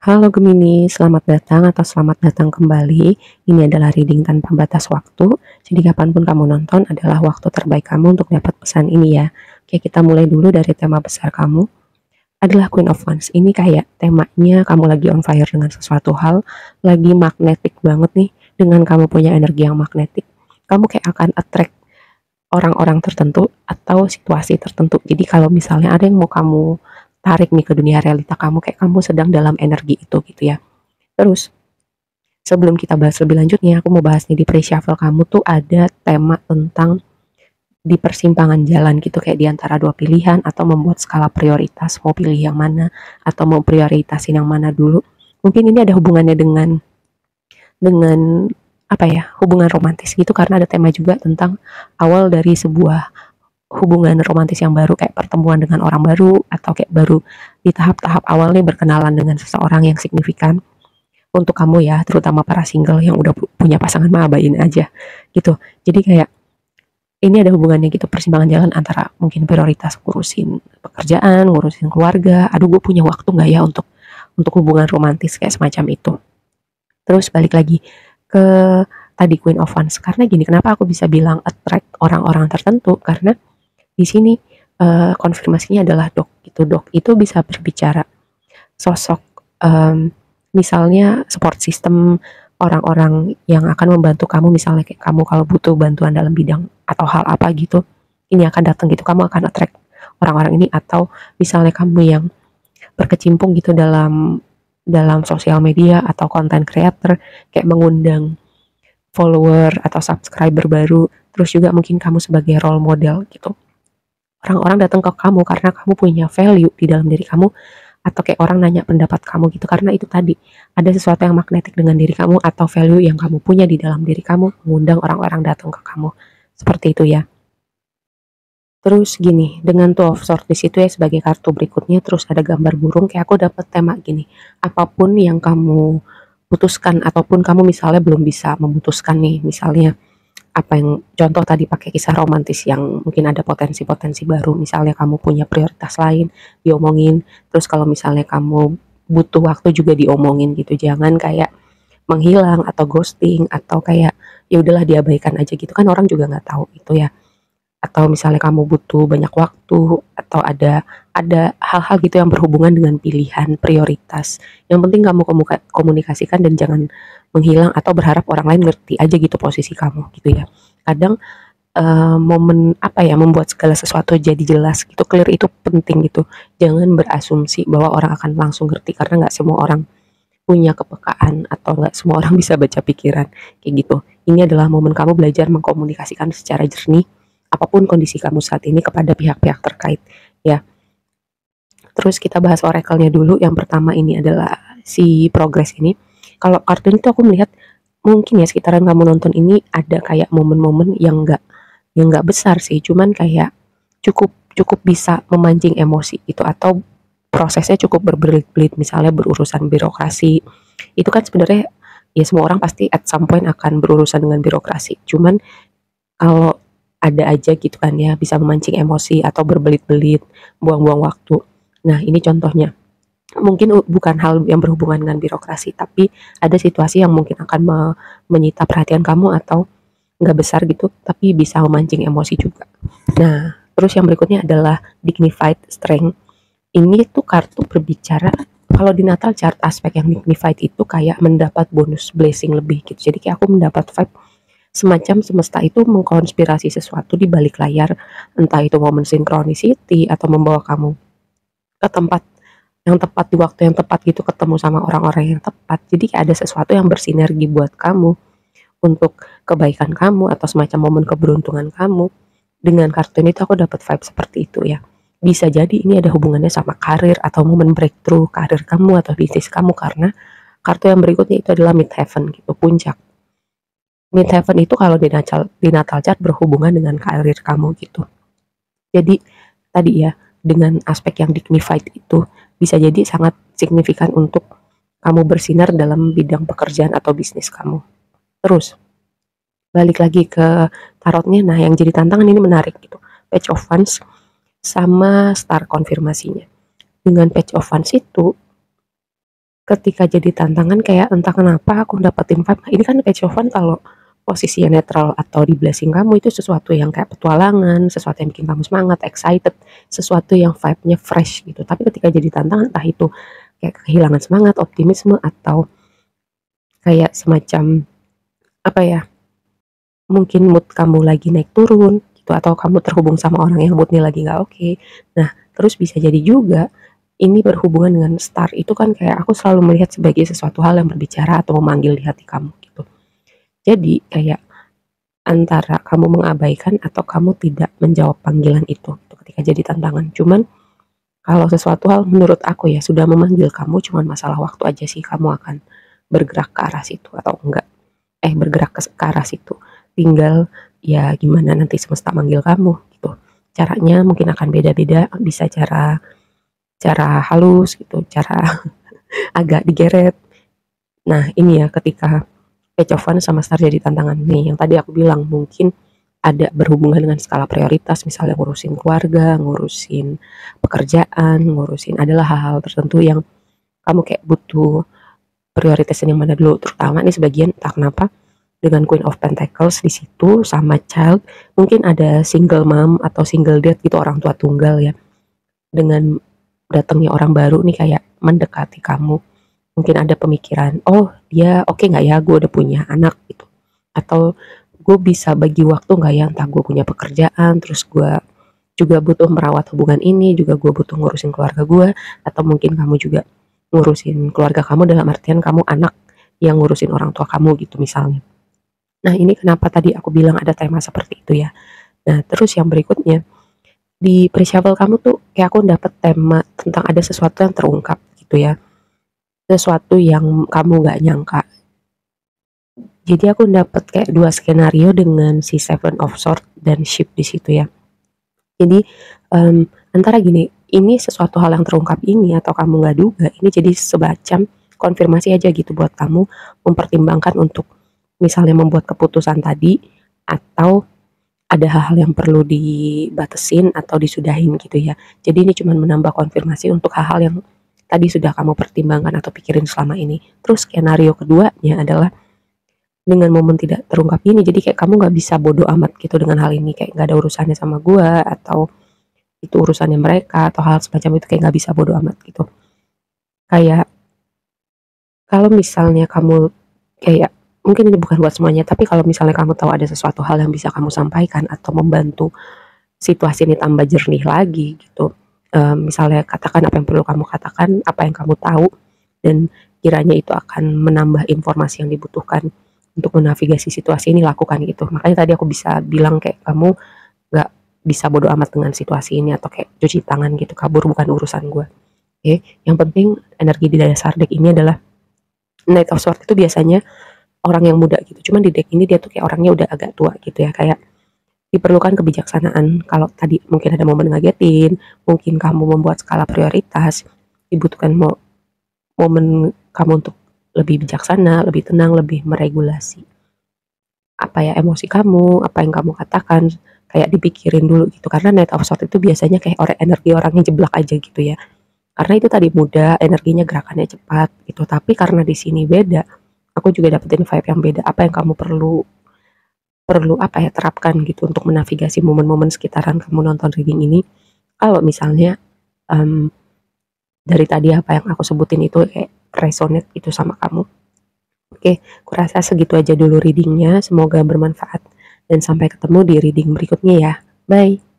Halo Gemini, selamat datang atau selamat datang kembali. Ini adalah reading tanpa batas waktu. Jadi kapanpun kamu nonton adalah waktu terbaik kamu untuk dapat pesan ini ya. Oke, kita mulai dulu dari tema besar kamu. Adalah Queen of Wands. Ini kayak temanya kamu lagi on fire dengan sesuatu hal, lagi magnetik banget nih. Dengan kamu punya energi yang magnetik, kamu kayak akan attract orang-orang tertentu atau situasi tertentu. Jadi kalau misalnya ada yang mau kamu tarik nih ke dunia realita kamu, kayak kamu sedang dalam energi itu gitu ya. Terus sebelum kita bahas lebih lanjutnya, aku mau bahas nih di pre-shuffle kamu tuh ada tema tentang di persimpangan jalan gitu, kayak di antara dua pilihan atau membuat skala prioritas, mau pilih yang mana atau mau prioritasin yang mana dulu. Mungkin ini ada hubungannya dengan apa ya, hubungan romantis gitu, karena ada tema juga tentang awal dari sebuah hubungan romantis yang baru, kayak pertemuan dengan orang baru atau kayak baru di tahap-tahap awal nih berkenalan dengan seseorang yang signifikan untuk kamu ya, terutama para single yang udah punya pasangan mah abain aja gitu. Jadi kayak ini ada hubungannya gitu, persimpangan jalan antara mungkin prioritas ngurusin pekerjaan, ngurusin keluarga, aduh gue punya waktu nggak ya untuk hubungan romantis kayak semacam itu. Terus balik lagi ke tadi Queen of Wands, karena gini, kenapa aku bisa bilang attract orang-orang tertentu, karena di sini konfirmasinya adalah dok gitu. Dok itu bisa berbicara sosok, misalnya support system, orang-orang yang akan membantu kamu, misalnya kayak kamu kalau butuh bantuan dalam bidang atau hal apa gitu, ini akan datang gitu, kamu akan attract orang-orang ini. Atau misalnya kamu yang berkecimpung gitu dalam dalam sosial media atau content creator, kayak mengundang follower atau subscriber baru, terus juga mungkin kamu sebagai role model gitu, orang-orang datang ke kamu karena kamu punya value di dalam diri kamu, atau kayak orang nanya pendapat kamu gitu, karena itu tadi ada sesuatu yang magnetik dengan diri kamu atau value yang kamu punya di dalam diri kamu, mengundang orang-orang datang ke kamu seperti itu ya. Terus gini, dengan Two of Swords di situ ya sebagai kartu berikutnya, terus ada gambar burung, kayak aku dapat tema gini, apapun yang kamu putuskan ataupun kamu misalnya belum bisa memutuskan nih, misalnya apa yang contoh tadi pakai kisah romantis yang mungkin ada potensi-potensi baru, misalnya kamu punya prioritas lain diomongin, terus kalau misalnya kamu butuh waktu juga diomongin gitu, jangan kayak menghilang atau ghosting atau kayak ya udahlah diabaikan aja gitu, kan orang juga nggak tahu itu ya. Atau misalnya kamu butuh banyak waktu atau ada hal-hal gitu yang berhubungan dengan pilihan prioritas, yang penting kamu komunikasikan dan jangan menghilang atau berharap orang lain ngerti aja gitu posisi kamu gitu ya. Kadang momen apa ya, membuat segala sesuatu jadi jelas gitu, clear, itu penting gitu. Jangan berasumsi bahwa orang akan langsung ngerti, karena nggak semua orang punya kepekaan atau nggak semua orang bisa baca pikiran kayak gitu. Ini adalah momen kamu belajar mengkomunikasikan secara jernih apapun kondisi kamu saat ini kepada pihak-pihak terkait ya. Terus kita bahas oracle-nya dulu. Yang pertama ini adalah si progress ini. Kalau kartu itu aku melihat mungkin ya sekitaran kamu nonton ini ada kayak momen-momen yang nggak besar sih, cuman kayak cukup cukup bisa memancing emosi itu, atau prosesnya cukup berbelit-belit, misalnya berurusan birokrasi. Itu kan sebenarnya ya semua orang pasti at some point akan berurusan dengan birokrasi. Cuman kalau ada aja gitu kan ya, bisa memancing emosi atau berbelit-belit, buang-buang waktu. Nah, ini contohnya. Mungkin bukan hal yang berhubungan dengan birokrasi, tapi ada situasi yang mungkin akan menyita perhatian kamu atau nggak besar gitu, tapi bisa memancing emosi juga. Nah, terus yang berikutnya adalah dignified strength. Ini tuh kartu berbicara, kalau di natal chart aspek yang dignified itu kayak mendapat bonus blessing lebih gitu. Jadi kayak aku mendapat vibe semacam semesta itu mengkonspirasi sesuatu di balik layar, entah itu momen synchronicity atau membawa kamu ke tempat yang tepat di waktu yang tepat gitu, ketemu sama orang-orang yang tepat. Jadi kayak ada sesuatu yang bersinergi buat kamu untuk kebaikan kamu atau semacam momen keberuntungan kamu. Dengan kartu ini tuh aku dapat vibe seperti itu ya. Bisa jadi ini ada hubungannya sama karir atau momen breakthrough karir kamu atau bisnis kamu, karena kartu yang berikutnya itu adalah mid heaven gitu, puncak. Mid heaven itu kalau di natal chart berhubungan dengan karir kamu gitu. Jadi tadi ya, dengan aspek yang dignified itu bisa jadi sangat signifikan untuk kamu bersinar dalam bidang pekerjaan atau bisnis kamu. Terus balik lagi ke tarotnya, nah yang jadi tantangan ini menarik gitu, Page of Wands sama star konfirmasinya. Dengan Page of Wands itu ketika jadi tantangan kayak entah kenapa aku dapetin vibe, ini kan kayak Jovan kalau posisinya netral atau di blessing kamu itu sesuatu yang kayak petualangan, sesuatu yang bikin kamu semangat, excited, sesuatu yang vibe-nya fresh gitu. Tapi ketika jadi tantangan entah itu kayak kehilangan semangat, optimisme, atau kayak semacam apa ya, mungkin mood kamu lagi naik turun gitu, atau kamu terhubung sama orang yang moodnya lagi nggak oke. Nah, terus bisa jadi juga ini berhubungan dengan star itu kan kayak aku selalu melihat sebagai sesuatu hal yang berbicara atau memanggil di hati kamu gitu. Jadi kayak antara kamu mengabaikan atau kamu tidak menjawab panggilan itu ketika jadi tantangan. Cuman kalau sesuatu hal menurut aku ya sudah memanggil kamu, cuman masalah waktu aja sih kamu akan bergerak ke arah situ atau enggak. Bergerak ke arah situ. Tinggal ya gimana nanti semesta manggil kamu gitu. Caranya mungkin akan beda-beda, bisa cara halus gitu, cara agak digeret. Nah, ini ya ketika Beethoven sama Star jadi tantangan nih, yang tadi aku bilang mungkin ada berhubungan dengan skala prioritas, misalnya ngurusin keluarga, ngurusin pekerjaan, ngurusin adalah hal-hal tertentu yang kamu kayak butuh prioritasin yang mana dulu, terutama nih sebagian entah kenapa dengan Queen of Pentacles di situ sama Child, mungkin ada single mom atau single dad gitu, orang tua tunggal ya. Dengan datangnya orang baru nih kayak mendekati kamu, mungkin ada pemikiran, oh dia oke nggak ya gue udah punya anak gitu, atau gue bisa bagi waktu nggak ya, entah gue punya pekerjaan terus gue juga butuh merawat hubungan ini, juga gue butuh ngurusin keluarga gue, atau mungkin kamu juga ngurusin keluarga kamu dalam artian kamu anak yang ngurusin orang tua kamu gitu misalnya. Nah, ini kenapa tadi aku bilang ada tema seperti itu ya. Nah, terus yang berikutnya di pre-shuffle kamu tuh kayak aku dapet tema tentang ada sesuatu yang terungkap gitu ya, sesuatu yang kamu nggak nyangka. Jadi aku dapet kayak dua skenario dengan si Seven of Swords dan Ship di situ ya. Jadi antara gini, ini sesuatu hal yang terungkap ini atau kamu nggak duga, ini jadi semacam konfirmasi aja gitu buat kamu mempertimbangkan untuk misalnya membuat keputusan tadi, atau ada hal-hal yang perlu dibatasin atau disudahin gitu ya. Jadi ini cuma menambah konfirmasi untuk hal-hal yang tadi sudah kamu pertimbangkan atau pikirin selama ini. Terus skenario keduanya adalah dengan momen tidak terungkap ini, jadi kayak kamu nggak bisa bodoh amat gitu dengan hal ini, kayak nggak ada urusannya sama gua atau itu urusannya mereka atau hal semacam itu, kayak nggak bisa bodoh amat gitu. Kayak kalau misalnya kamu kayak mungkin ini bukan buat semuanya, tapi kalau misalnya kamu tahu ada sesuatu hal yang bisa kamu sampaikan atau membantu situasi ini tambah jernih lagi gitu, misalnya katakan apa yang perlu kamu katakan, apa yang kamu tahu, dan kiranya itu akan menambah informasi yang dibutuhkan untuk menavigasi situasi ini, lakukan gitu. Makanya tadi aku bisa bilang kayak kamu nggak bisa bodo amat dengan situasi ini atau kayak cuci tangan gitu, kabur bukan urusan gue. Oke, yang penting energi di dasar deck ini adalah Knight of Swords itu biasanya orang yang muda gitu. Cuman di deck ini dia tuh kayak orangnya udah agak tua gitu ya, kayak diperlukan kebijaksanaan. Kalau tadi mungkin ada momen ngagetin, mungkin kamu membuat skala prioritas, dibutuhkan momen kamu untuk lebih bijaksana, lebih tenang, lebih meregulasi apa ya emosi kamu, apa yang kamu katakan, kayak dipikirin dulu gitu. Karena Knight of Swords itu biasanya kayak energi orangnya jeblak aja gitu ya. Karena itu tadi muda, energinya gerakannya cepat gitu. Tapi karena di sini beda, aku juga dapetin vibe yang beda. Apa yang kamu perlu perlu apa ya terapkan gitu untuk menavigasi momen-momen sekitaran kamu nonton reading ini. Kalau misalnya dari tadi apa yang aku sebutin itu kayak resonate itu sama kamu. Oke, kurasa segitu aja dulu readingnya. Semoga bermanfaat dan sampai ketemu di reading berikutnya ya. Bye.